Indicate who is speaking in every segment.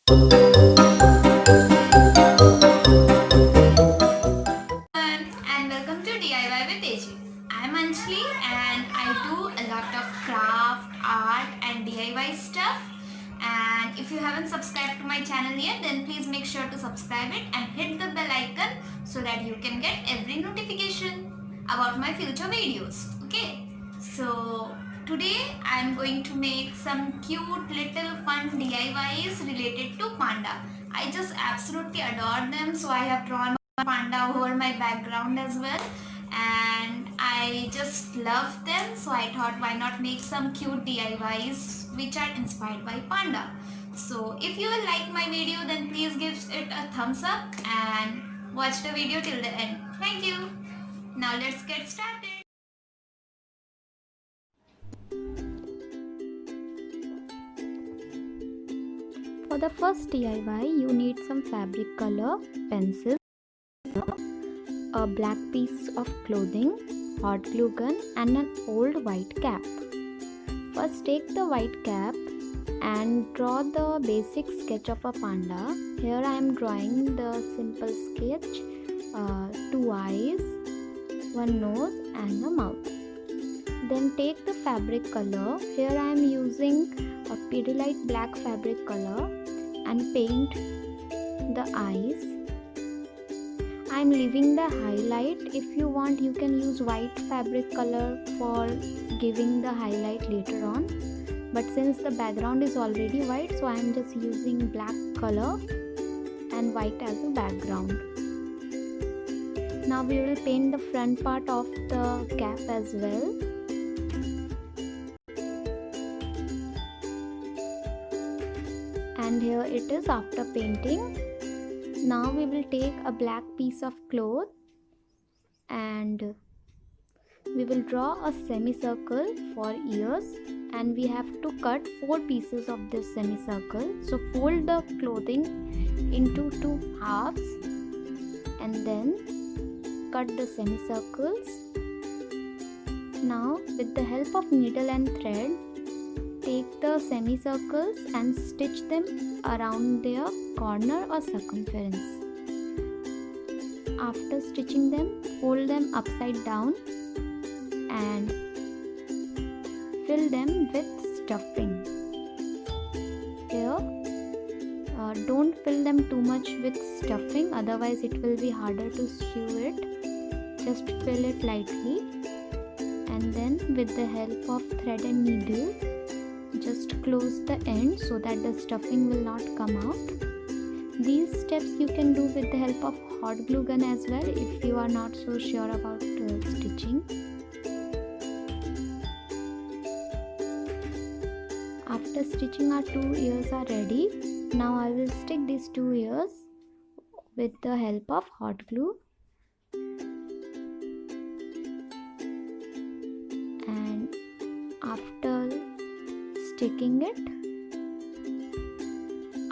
Speaker 1: And welcome to DIY with AJ. I'm Anjali and I do a lot of craft, art and DIY stuff. And if you haven't subscribed to my channel yet, then please make sure to subscribe it and hit the bell icon so that you can get every notification about my future videos. Okay, so today I'm going to make some cute little fun DIYs related to panda. I just absolutely adore them, so I have drawn panda over my background as well, and I just love them, so I thought why not make some cute DIYs which are inspired by panda. So if you will like my video, then please give it a thumbs up and watch the video till the end. Thank you. Now let's get started.
Speaker 2: For the first DIY, you need some fabric color, pencil, a black piece of clothing, hot glue gun and an old white cap. First take the white cap and draw the basic sketch of a panda. Here I am drawing the simple sketch, two eyes, one nose and a mouth. Then take the fabric color. Here I am using a Pidilite black fabric color and paint the eyes. I am leaving the highlight. If you want, you can use white fabric color for giving the highlight later on. But since the background is already white, so I am just using black color and white as a background. Now we will paint the front part of the cap as well. And here it is after painting. Now we will take a black piece of cloth and we will draw a semicircle for ears, and we have to cut 4 pieces of this semicircle. So fold the clothing into 2 halves and then cut the semicircles. Now with the help of needle and thread, take the semicircles and stitch them around their corner or circumference. After stitching them, fold them upside down and fill them with stuffing. Here, don't fill them too much with stuffing, otherwise it will be harder to sew it. Just fill it lightly and then with the help of thread and needle, just close the end so that the stuffing will not come out. These steps you can do with the help of hot glue gun as well if you are not so sure about stitching. After stitching, our 2 ears are ready. Now I will stick these 2 ears with the help of hot glue. And after sticking it,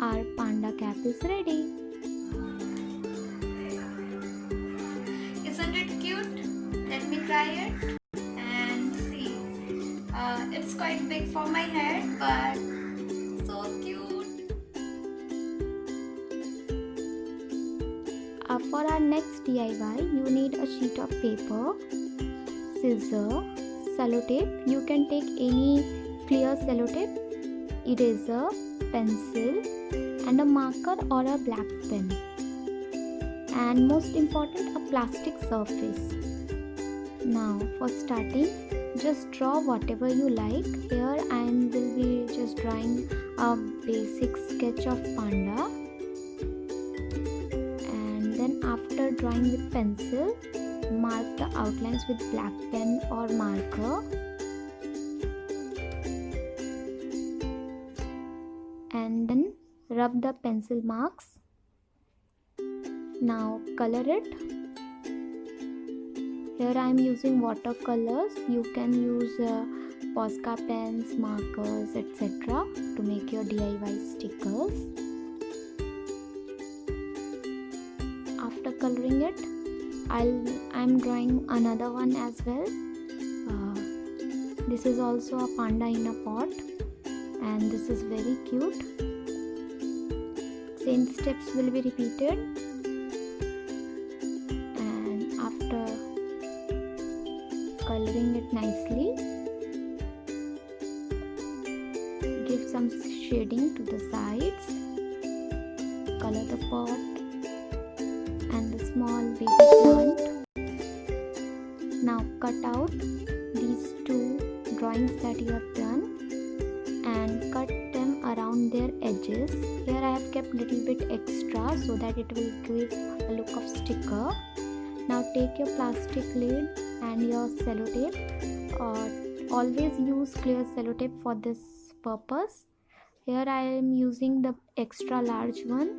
Speaker 2: our panda cap is ready.
Speaker 1: Isn't it cute? Let me try it and see. It's quite big for my head, but so cute.
Speaker 2: For our next DIY, you need a sheet of paper, scissor, sellotape. You can take any clear sellotape, eraser, pencil and a marker or a black pen. And most important, a plastic surface. Now for starting, just draw whatever you like. Here I will be just drawing a basic sketch of panda, and then after drawing with pencil, mark the outlines with black pen or marker, and then rub the pencil marks. Now color it. Here I am using watercolors. You can use Posca pens, markers, etc. to make your DIY stickers. After coloring it, I'm drawing another one as well. This is also a panda in a pot, and this is very cute. same steps will be repeated, and after coloring it nicely, give some shading to the sides, color the pot and the small baby plant. Now cut out these two drawings that you have done and cut them around their edges. Here I have kept little bit extra so that it will give a look of sticker. Now take your plastic lid and your sellotape, or always use clear sellotape for this purpose. Here I am using the extra large one.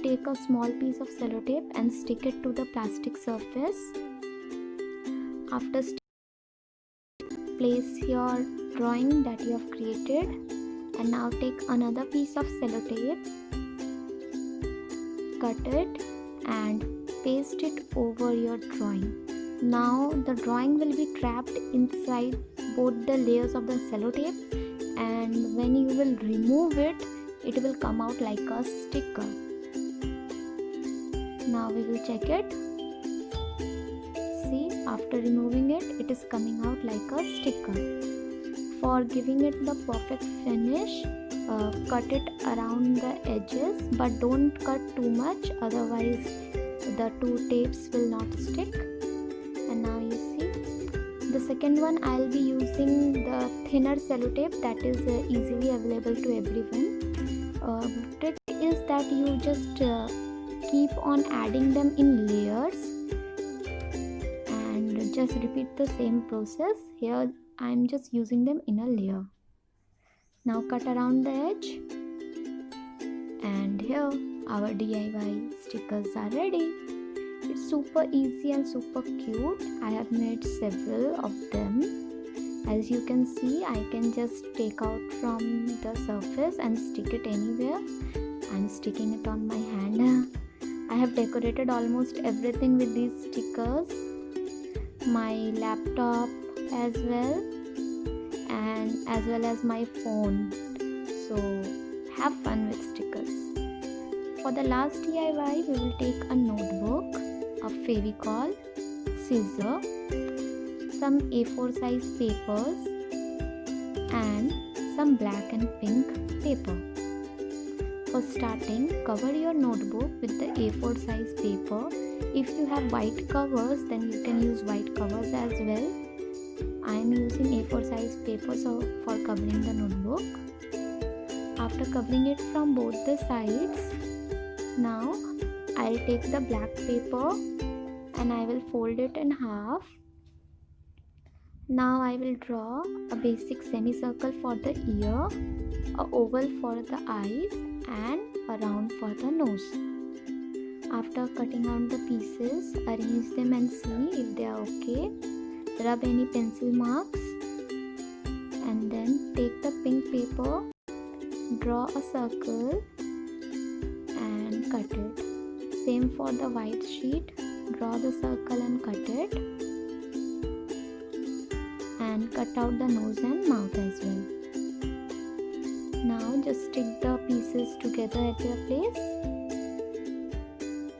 Speaker 2: Take a small piece of sellotape and stick it to the plastic surface. After place your drawing that you have created, and now take another piece of sellotape, cut it and paste it over your drawing. Now the drawing will be trapped inside both the layers of the sellotape, and when you will remove it, it will come out like a sticker. Now we will check it. See, after removing it, it is coming out like a sticker. For giving it the perfect finish, cut it around the edges, but don't cut too much, otherwise the two tapes will not stick. And now you see, the second one I'll be using the thinner sellotape that is easily available to everyone. Trick is that you just keep on adding them in layers and just repeat the same process. Here I'm just using them in a layer. Now cut around the edge, and here our DIY stickers are ready. It's super easy and super cute. I have made several of them. As you can see, I can just take out from the surface and stick it anywhere. I'm sticking it on my hand. I have decorated almost everything with these stickers, my laptop as well as my phone. So have fun with stickers. For the last DIY, we will take a notebook, a Fevicol, scissor, some A4 size papers and some black and pink paper. For starting, cover your notebook with the A4 size paper. If you have white covers, then you can use white covers as well. I am using A4 size paper for covering the notebook. After covering it from both the sides, now I'll take the black paper and I will fold it in half. Now I will draw a basic semicircle for the ear, a oval for the eyes and a round for the nose. After cutting out the pieces, arrange them and see if they are okay. Rub any pencil marks and then take the pink paper, draw a circle and cut it. Same for the white sheet, draw the circle and cut it, and cut out the nose and mouth as well. Now just stick the pieces together at their place,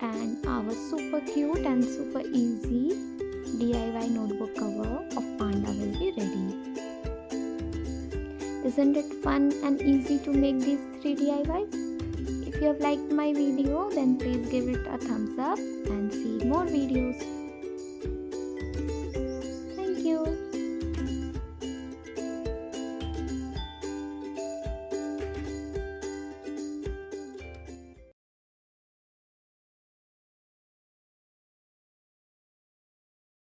Speaker 2: and our super cute and super easy DIY notebook cover of Panda will be ready. Isn't it fun and easy to make these 3 DIYs? If you have liked my video, then please give it a thumbs up and see more videos.